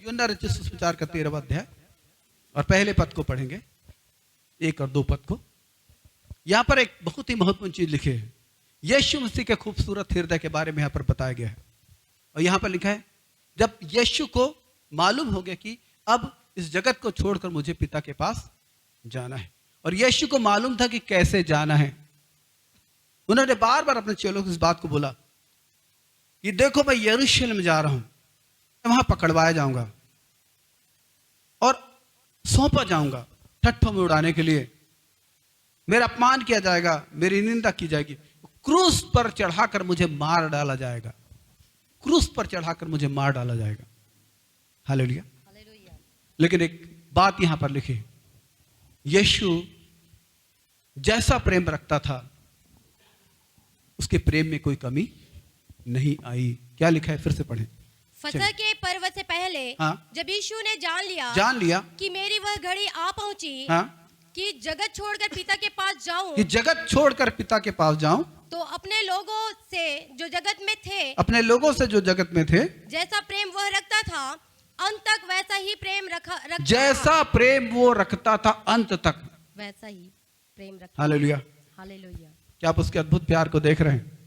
यूहन्ना रचित सुसमाचार का 13वां अध्याय और पहले पद को पढ़ेंगे, 1 और 2 पद को। यहां पर एक बहुत ही महत्वपूर्ण चीज लिखी है, यीशु मसीह के खूबसूरत हृदय के बारे में यहां पर बताया गया है। और यहां पर लिखा है, जब यीशु को मालूम हो गया कि अब इस जगत को छोड़कर मुझे पिता के पास जाना है, और यीशु को मालूम था कि कैसे जाना है, उन्होंने बार बार अपने चेलों को इस बात को बोला कि देखो मैं यरूशलेम जा रहा हूं, वहां पकड़वाया जाऊंगा और सौंपा जाऊंगा ठट्ठों में उड़ाने के लिए, मेरा अपमान किया जाएगा, मेरी निंदा की जाएगी, क्रूस पर चढ़ाकर मुझे मार डाला जाएगा, क्रूस पर चढ़ाकर मुझे मार डाला जाएगा। हालेलुया। लेकिन एक बात यहां पर लिखी, यीशु जैसा प्रेम रखता था उसके प्रेम में कोई कमी नहीं आई। क्या लिखा है, फिर से पढ़ें। फसह के पर्व से पहले हाँ? जब यीशु ने जान लिया कि मेरी वह घड़ी आ पहुंची, हाँ? कि जगत छोड़कर पिता के पास जाऊं, कि जगत छोड़कर पिता के पास जाऊं, तो अपने लोगों से जो जगत में थे, अपने लोगों से जो जगत में थे, जैसा प्रेम वह रखता था अंत तक वैसा ही प्रेम रखता जैसा प्रेम वो रखता था अंत तक वैसा ही प्रेम रखता। हालेलुया। हालेलुया। क्या आप उसके अद्भुत प्यार को देख रहे हैं?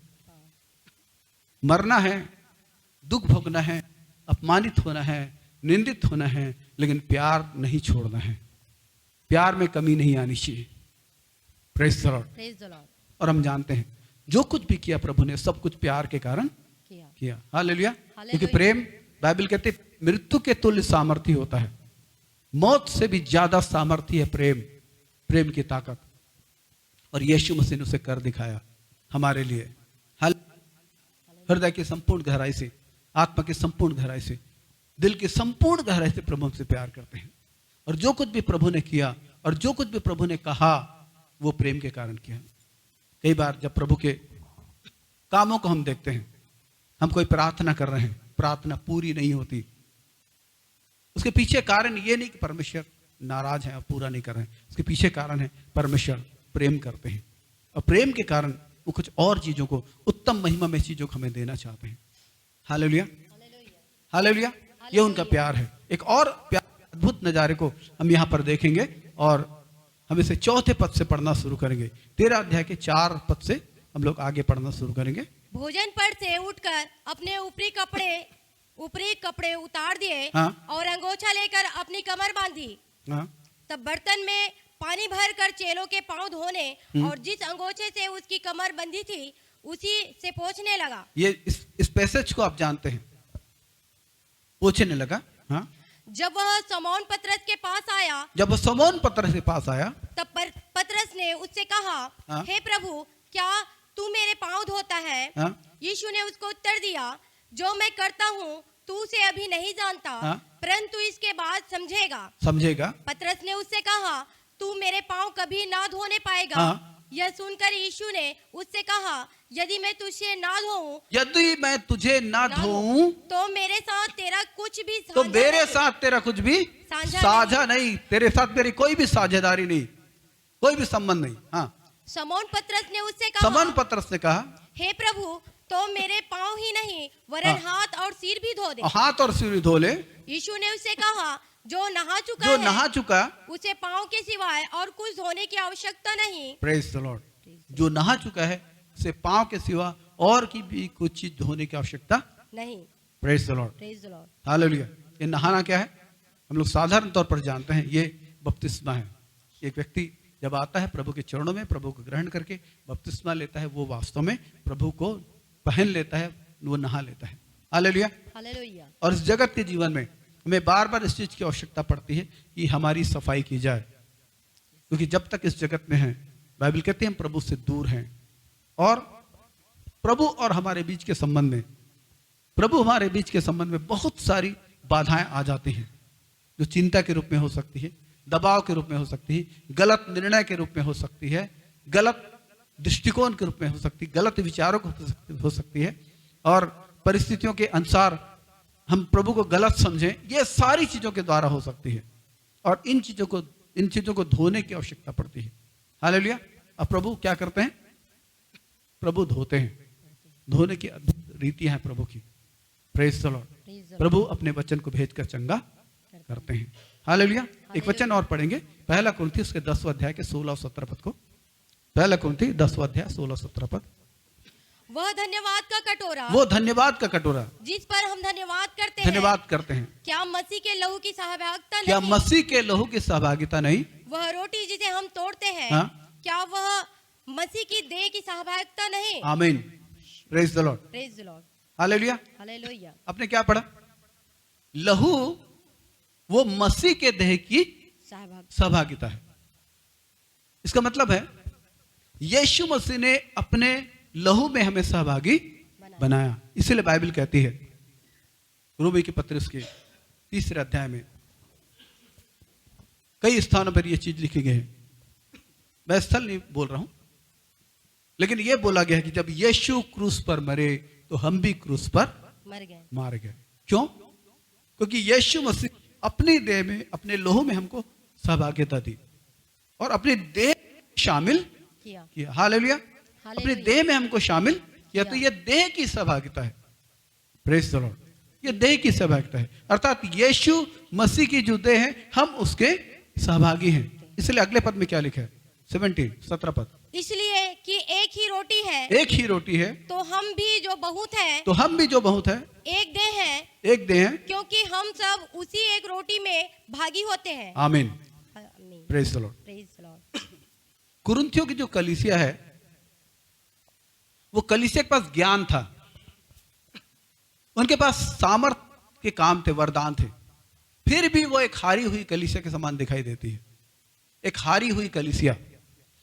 मरना है, दुख भोगना है, अपमानित होना है, निंदित होना है, लेकिन प्यार नहीं छोड़ना है, प्यार में कमी नहीं आनी चाहिए। Praise the Lord. और हम जानते हैं जो कुछ भी किया प्रभु ने सब कुछ प्यार के कारण किया। हालेलुया। क्योंकि प्रेम, बाइबल कहते मृत्यु के तुल्य सामर्थ्य होता है, मौत से भी ज्यादा सामर्थ्य है प्रेम, प्रेम की ताकत। और यीशु मसीह ने उसे कर दिखाया हमारे लिए। हृदय की संपूर्ण गहराई से, आत्मा की संपूर्ण गहराई से, दिल की संपूर्ण गहराई से प्रभु हमसे प्यार करते हैं। और जो कुछ भी प्रभु ने किया और जो कुछ भी प्रभु ने कहा वो प्रेम के कारण किया। कई बार जब प्रभु के कामों को हम देखते हैं, हम कोई प्रार्थना कर रहे हैं, प्रार्थना पूरी नहीं होती, उसके पीछे कारण ये नहीं कि परमेश्वर नाराज है और पूरा नहीं कर रहे हैं, उसके पीछे कारण है परमेश्वर प्रेम करते हैं, और प्रेम के कारण वो कुछ और चीजों को, उत्तम महिमा में चीजों को हमें देना चाहते हैं। हालेलुया। हालेलुया। ये उनका प्यार है। एक और प्यार, अद्भुत नजारे को हम यहाँ पर देखेंगे और हम इसे 4थे पद से पढ़ना शुरू करेंगे। 13 अध्याय के 4 पद से हम लोग आगे पढ़ना शुरू करेंगे। भोजन पर से उठकर अपने ऊपरी कपड़े उतार दिए, हाँ? और अंगोछा लेकर अपनी कमर बांधी। हाँ? तब बर्तन में पानी भर कर चेलों के पांव धोने और जिस अंगोछे से उसकी कमर बंधी थी उसी से पोंछने लगा। ये इस पैसेज को आप जानते हैं, पोंछने लगा। हाँ? जब वह शमौन पतरस के पास आया, जब वह शमौन पतरस के पास आया, तब पतरस ने उससे कहा, हाँ? हे प्रभु, क्या तू मेरे पांव धोता है? हाँ? यीशु ने उसको उत्तर दिया, जो मैं करता हूँ तू उसे अभी नहीं जानता, हाँ? परंतु इसके बाद समझेगा। पतरस ने उससे कहा, तू मेरे पांव कभी ना धोने पाएगा। हाँ? यह सुनकर यीशु ने उससे कहा, यदि मैं तुझे ना धोऊं, यदि मैं तुझे ना धोऊं तो मेरे साथ तेरा कुछ भी तो मेरे साथ तेरा कुछ भी साझा नहीं, तेरे साथ मेरी कोई भी साझेदारी नहीं, कोई भी संबंध नहीं। हाँ? शमौन पतरस ने उससे शमौन पतरस ने कहा, हे प्रभु, तो मेरे पांव ही नहीं वरन हाथ और सिर भी धो दे। हाथ और सिर भी धो ले। यीशु ने उससे कहा, जो नहा चुका उसे पांव के सिवाय और कुछ धोने की आवश्यकता नहीं। Praise the Lord. जो नहा चुका है उसे पांव के सिवा और की भी कुछ चीज धोने की आवश्यकता नहीं। Praise the Lord. हालेलुया। ये नहाना क्या है हम लोग साधारण तौर पर जानते हैं, ये बपतिस्मा है। एक व्यक्ति जब आता है प्रभु के चरणों में, प्रभु को ग्रहण करके बपतिस्मा लेता है, वो वास्तव में प्रभु को पहन लेता है, वो नहा लेता है। हालेलुया। हालेलुया। और इस जगत के जीवन में हमें बार बार इस चीज की आवश्यकता पड़ती है कि हमारी सफाई की जाए, क्योंकि जब तक इस जगत में हैं, बाइबल कहते हैं हम प्रभु से दूर हैं। और प्रभु और हमारे बीच के संबंध में, प्रभु हमारे बीच के संबंध में बहुत सारी बाधाएं आ जाती हैं, जो चिंता के रूप में हो सकती है, दबाव के रूप में हो सकती है, गलत निर्णय के रूप में हो सकती है, गलत दृष्टिकोण के रूप में हो सकती है, गलत विचारों को हो सकती है, और परिस्थितियों के अनुसार हम प्रभु को गलत समझें, ये सारी चीजों के द्वारा हो सकती है। और इन चीजों को धोने की आवश्यकता पड़ती है। हालेलुया। अब प्रभु क्या करते हैं? प्रभु धोते हैं। धोने की अद्भुत रीतियां हैं प्रभु की। Praise the Lord. Praise the Lord. प्रभु अपने वचन को भेजकर चंगा करते हैं। हालेलुया। एक वचन और पढ़ेंगे, पहला कुरिन्थी उसके 10वें अध्याय के 16 और 17 पद को। पहला कुरिन्थी 10वां अध्याय 16 और 17 पद। वह धन्यवाद का कटोरा वो धन्यवाद का कटोरा जिस पर हम धन्यवाद करते हैं, धन्यवाद करते हैं, क्या मसीह के लहू की सहभागिता क्या नहीं? मसीह के लहू की सहभागिता नहीं? वह रोटी जिसे हम तोड़ते हैं, हाँ? क्या वह मसीह की देह की सहभागिता नहीं? आमीन। Praise the Lord. Praise the Lord. Hallelujah. Hallelujah. आपने क्या पढ़ा? लहू वो मसीह के देह की सहभागिता है। इसका मतलब है यीशु मसीह ने अपने लहू में हमें सहभागी बनाया। इसीलिए बाइबल कहती है रोमी के पत्र के 3 अध्याय में कई स्थानों पर यह चीज लिखी गई है। मैं स्थल नहीं बोल रहा हूं, लेकिन यह बोला गया है कि जब यीशु क्रूस पर मरे तो हम भी क्रूस पर मारे गए। क्यों? क्योंकि यीशु मसीह अपनी देह में, अपने लहू में हमको सहभागिता दी और अपनी देह शामिल किया। हालेलुया। अपने देह में हमको शामिल किया, तो यह देह की सहभागिता है। Praise the Lord. यह देह की सहभागिता है, अर्थात यीशु मसीह की जो देह है हम उसके सहभागी हैं। इसलिए अगले पद में क्या लिखा है? 17 पद। इसलिए कि एक ही रोटी है, एक ही रोटी है, तो हम भी जो बहुत है, तो हम भी जो बहुत है, एक देह है, एक देह है, क्योंकि हम सब उसी एक रोटी में भागी होते हैं। आमीन। आमीन। Praise the Lord. Praise the Lord. कुरिन्थियों की जो कलीसिया है, वो कलीसिया के पास ज्ञान था, उनके पास सामर्थ के काम थे, वरदान थे, फिर भी वो एक हारी हुई कलीसिया के समान दिखाई देती है। एक हारी हुई कलीसिया,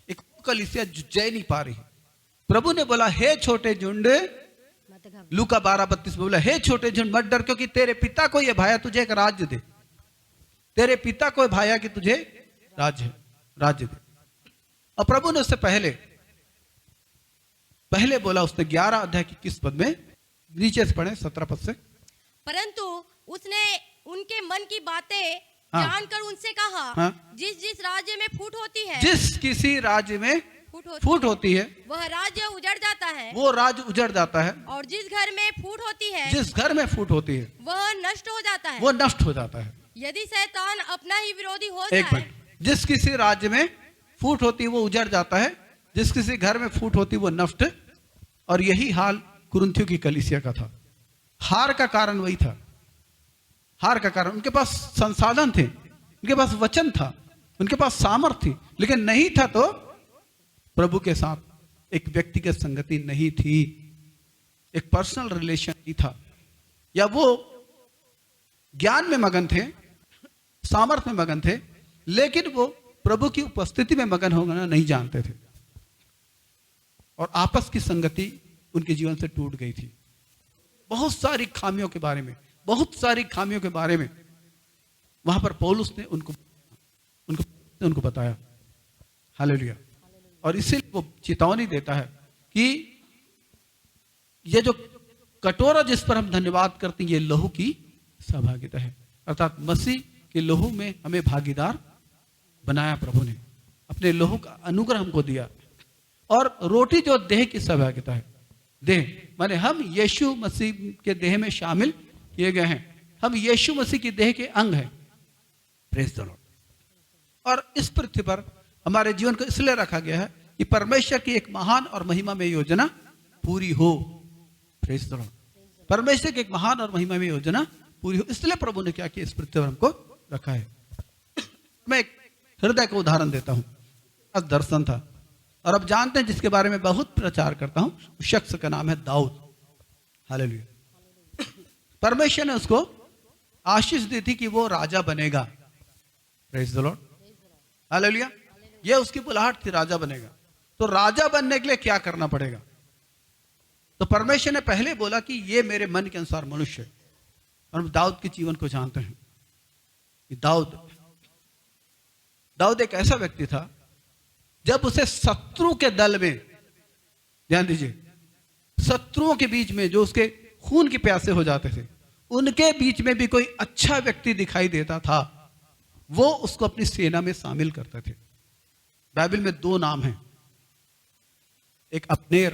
एक कलीसिया जो जय नहीं पा रही। प्रभु ने बोला, हे छोटे झुंड, लूका 12:32 में बोला, हे छोटे झुंड मत डर, क्योंकि तेरे पिता को यह भाया तुझे एक राज्य दे। तेरे पिता को भाया कि तुझे राज्य दे। और प्रभु ने उससे पहले बोला, उसने 11 अध्याय की 21 पद में, नीचे से पढ़े 17 पद से, परंतु उसने उनके मन की बातें हाँ। जानकर उनसे कहा, हाँ। जिस राज्य में फूट होती है, जिस किसी राज्य में फूट होती है वह राज्य उजड़ जाता है, वो राज्य उजड़ जाता है, और जिस घर में फूट होती है, जिस घर में फूट होती है वह नष्ट हो जाता है। वो नष्ट हो जाता है। यदि शैतान अपना ही विरोधी हो एक जाए, मिनट, जिस किसी राज्य में फूट होती है वो उजड़ जाता है, जिस किसी घर में फूट होती वो नष्ट। और यही हाल कुरिन्थियों की कलीसिया का था। हार का कारण वही था। हार का कारण, उनके पास संसाधन थे, उनके पास वचन था, उनके पास सामर्थ्य थी, लेकिन नहीं था तो प्रभु के साथ एक व्यक्तिगत संगति नहीं थी, एक पर्सनल रिलेशन नहीं था, या वो ज्ञान में मगन थे, सामर्थ्य में मगन थे, लेकिन वो प्रभु की उपस्थिति में मगन होना नहीं जानते थे, और आपस की संगति उनके जीवन से टूट गई थी। बहुत सारी खामियों के बारे में वहां पर पौलुस ने उनको बताया। हालेलुया। और इसीलिए वो चेतावनी देता है कि ये जो कटोरा जिस पर हम धन्यवाद करते हैं, ये लहू की सहभागिता है, अर्थात मसीह के लहू में हमें भागीदार बनाया। प्रभु ने अपने लहू का अनुग्रह हमको दिया। और रोटी जो देह की सहभागिता है, देह माने हम यीशु मसीह के देह में शामिल किए गए हैं, हम यीशु मसीह की देह के अंग हैं। Praise the Lord. और इस पृथ्वी पर हमारे जीवन को इसलिए रखा गया है कि परमेश्वर की एक महान और महिमा में योजना पूरी हो। Praise the Lord. परमेश्वर की एक महान और महिमा में योजना पूरी हो, इसलिए प्रभु ने क्या किया, इस पृथ्वी पर हमको रखा है। मैं एक हृदय का उदाहरण देता हूं। आज दर्शन था, और अब जानते हैं जिसके बारे में बहुत प्रचार करता हूं, उस शख्स का नाम है दाऊद। हालेलुया। परमेश्वर ने उसको आशीष दी थी कि वो राजा बनेगा। Praise the Lord. हालेलुया। ये उसकी बुलाहट थी, राजा बनेगा। तो राजा बनने के लिए क्या करना पड़ेगा? तो परमेश्वर ने पहले बोला कि ये मेरे मन के अनुसार मनुष्य है। और हम दाऊद के जीवन को जानते हैं कि दाऊद एक ऐसा व्यक्ति था, जब उसे शत्रु के दल में, ध्यान दीजिए, शत्रुओं के बीच में जो उसके खून के प्यासे हो जाते थे, उनके बीच में भी कोई अच्छा व्यक्ति दिखाई देता था, वो उसको अपनी सेना में शामिल करते थे। बाइबल में 2 नाम हैं, एक अब्नेर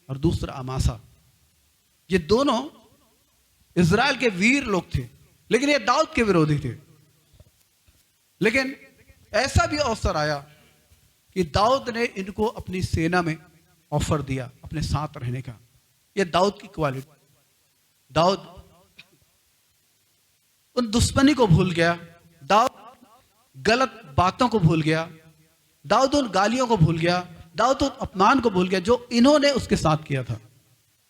और दूसरा अमासा। ये दोनों इजराइल के वीर लोग थे, लेकिन ये दाऊद के विरोधी थे। लेकिन ऐसा भी अवसर आया कि दाऊद ने इनको अपनी सेना में ऑफर दिया अपने साथ रहने का। ये दाऊद की क्वालिटी। दाऊद उन दुश्मनी को भूल गया, दाऊद गलत बातों को भूल गया, दाऊद उन गालियों को भूल गया, दाऊद उन अपमान को भूल गया जो इन्होंने उसके साथ किया था।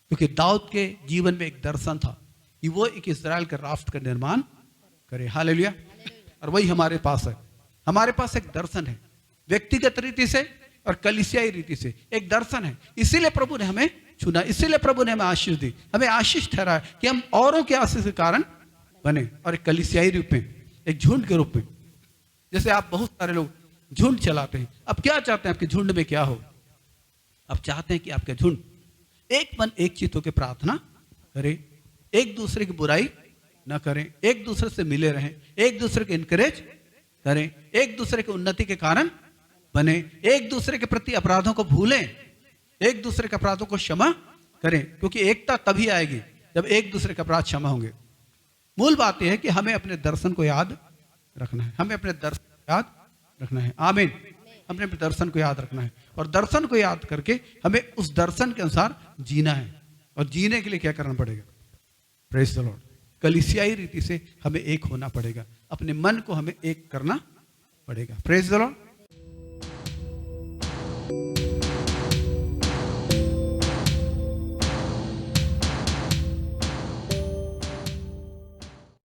क्योंकि दाऊद के जीवन में एक दर्शन था कि वो एक इस्राएल के राष्ट्र का निर्माण करे। हालेलुया। और वही हमारे पास है। हमारे पास एक दर्शन है, व्यक्तिगत रीति से और कलीसियाई रीति से एक दर्शन है। इसीलिए प्रभु ने हमें चुना, इसीलिए प्रभु ने हमें आशीष दी, हमें आशीष ठहराया कि हम औरों के आशीष के कारण बने, और एक कलीसियाई रूप में, एक झुंड के रूप में। जैसे आप बहुत सारे लोग झुंड चलाते हैं। अब क्या चाहते हैं आपके झुंड में क्या हो? आप चाहते हैं कि आपके झुंड एक मन एक चित्त होकर प्रार्थना करें, एक दूसरे की बुराई ना करें, एक दूसरे से मिले रहें, एक दूसरे को इनकरेज करें, एक दूसरे की उन्नति के कारण बने, एक दूसरे के प्रति अपराधों को भूलें, एक दूसरे के अपराधों को क्षमा करें। क्योंकि एकता तभी आएगी जब एक दूसरे के अपराध क्षमा होंगे। मूल बात यह है कि हमें अपने दर्शन को याद रखना है, हमें अपने दर्शन को याद रखना है। आमीन। हमने अपने दर्शन को याद रखना है, और दर्शन को याद करके हमें उस दर्शन के अनुसार जीना है। और जीने के लिए क्या करना पड़ेगा? Praise the Lord. कलीसियाई रीति से हमें एक होना पड़ेगा, अपने मन को हमें एक करना पड़ेगा। Praise the Lord.